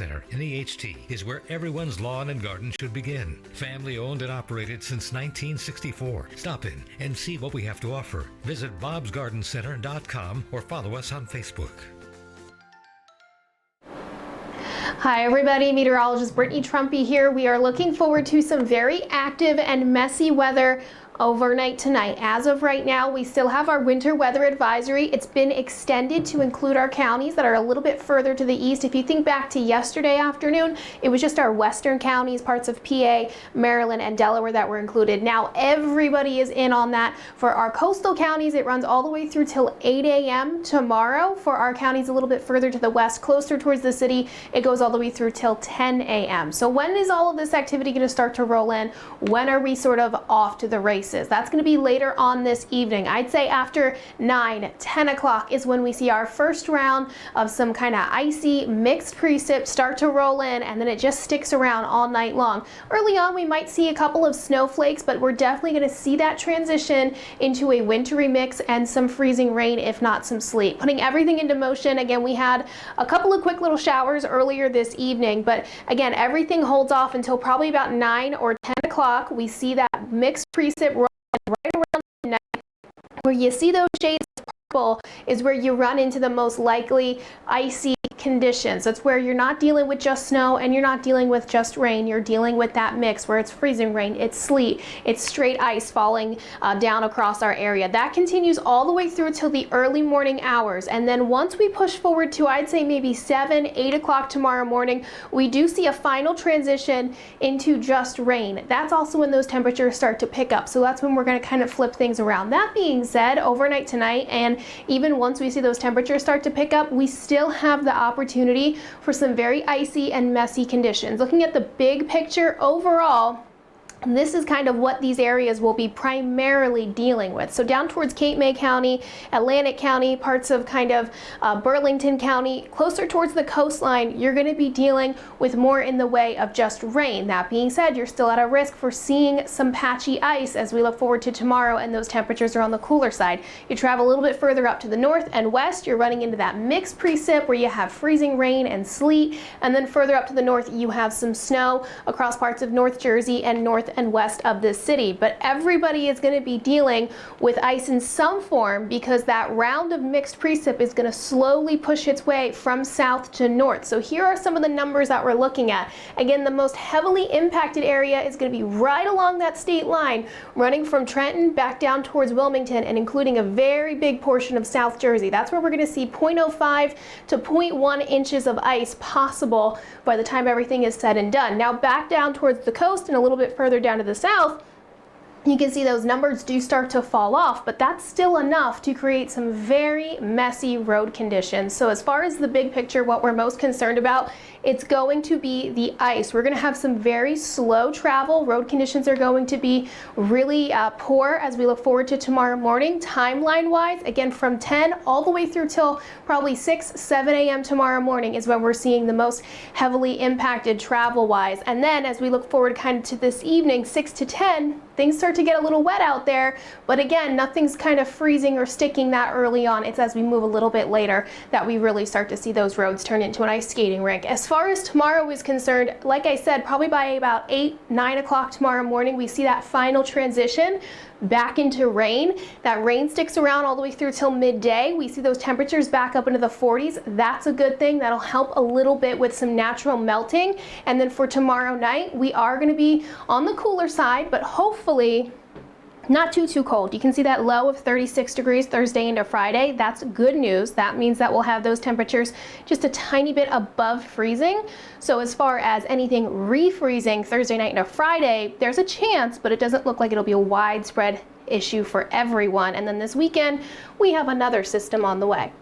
Center in EHT is where everyone's lawn and garden should begin. Family owned and operated since 1964. Stop in and see what we have to offer. Visit bobsgardencenter.com or follow us on Facebook. Hi everybody, meteorologist Brittany Trumpy here. We are looking forward to some very active and messy weather overnight tonight. As of right now, we still have our winter weather advisory. It's been extended to include our counties that are a little bit further to the east. If you think back to yesterday afternoon, it was just our western counties, parts of PA, Maryland, and Delaware that were included. Now everybody is in on that. For our coastal counties, it runs all the way through till 8 a.m. tomorrow. For our counties a little bit further to the west, closer towards the city, it goes all the way through till 10 a.m. So when is all of this activity going to start to roll in? When are we sort of off to the races? That's going to be later on this evening. I'd say after 9, 10 o'clock is when we see our first round of some kind of icy mixed precip start to roll in, and then it just sticks around all night long. Early on, we might see a couple of snowflakes, but we're definitely going to see that transition into a wintry mix and some freezing rain, if not some sleet. Putting everything into motion, again, we had a couple of quick little showers earlier this evening, but again, everything holds off until probably about 9 or 10 o'clock. We see that mixed precip rolling right around midnight. Where you see those shades of purple is where you run into the most likely icy conditions. That's where you're not dealing with just snow and you're not dealing with just rain. You're dealing with that mix where it's freezing rain, it's sleet, it's straight ice falling down across our area. That continues all the way through till the early morning hours. And then once we push forward to, I'd say maybe 7, 8 o'clock tomorrow morning, we do see a final transition into just rain. That's also when those temperatures start to pick up. So that's when we're going to kind of flip things around. That being said, overnight tonight, and even once we see those temperatures start to pick up, we still have the opportunity for some very icy and messy conditions. Looking at the big picture overall, this is kind of what these areas will be primarily dealing with. So down towards Cape May County, Atlantic County, parts of kind of Burlington County, closer towards the coastline, you're going to be dealing with more in the way of just rain. That being said, you're still at a risk for seeing some patchy ice as we look forward to tomorrow, and those temperatures are on the cooler side. You travel a little bit further up to the north and west, you're running into that mixed precip where you have freezing rain and sleet, and then further up to the north you have some snow across parts of North Jersey and north and west of this city. But everybody is going to be dealing with ice in some form because that round of mixed precip is going to slowly push its way from south to north. So here are some of the numbers that we're looking at. Again, the most heavily impacted area is going to be right along that state line, running from Trenton back down towards Wilmington and including a very big portion of South Jersey. That's where we're going to see 0.05 to 0.1 inches of ice possible by the time everything is said and done. Now back down towards the coast and a little bit further down to the south, you can see those numbers do start to fall off, but that's still enough to create some very messy road conditions. So as far as the big picture, what we're most concerned about, it's going to be the ice. We're going to have some very slow travel. Road conditions are going to be really poor as we look forward to tomorrow morning. Timeline wise, again, from 10 all the way through till probably 6, 7 a.m. tomorrow morning is when we're seeing the most heavily impacted travel wise. And then as we look forward kind of to this evening, 6 to 10, things start to get a little wet out there, but again, nothing's kind of freezing or sticking that early on. It's as we move a little bit later that we really start to see those roads turn into an ice skating rink. As far as tomorrow is concerned, like I said, probably by about 8, 9 o'clock tomorrow morning, we see that final transition back into rain. That rain sticks around all the way through till midday. We see those temperatures back up into the 40s. That's a good thing. That'll help a little bit with some natural melting. And then for tomorrow night, we are going to be on the cooler side, but hopefully not too cold. You can see that low of 36 degrees Thursday into Friday. That's good news. That means that we'll have those temperatures just a tiny bit above freezing. So as far as anything refreezing Thursday night into Friday, there's a chance, but it doesn't look like it'll be a widespread issue for everyone. And then this weekend, we have another system on the way.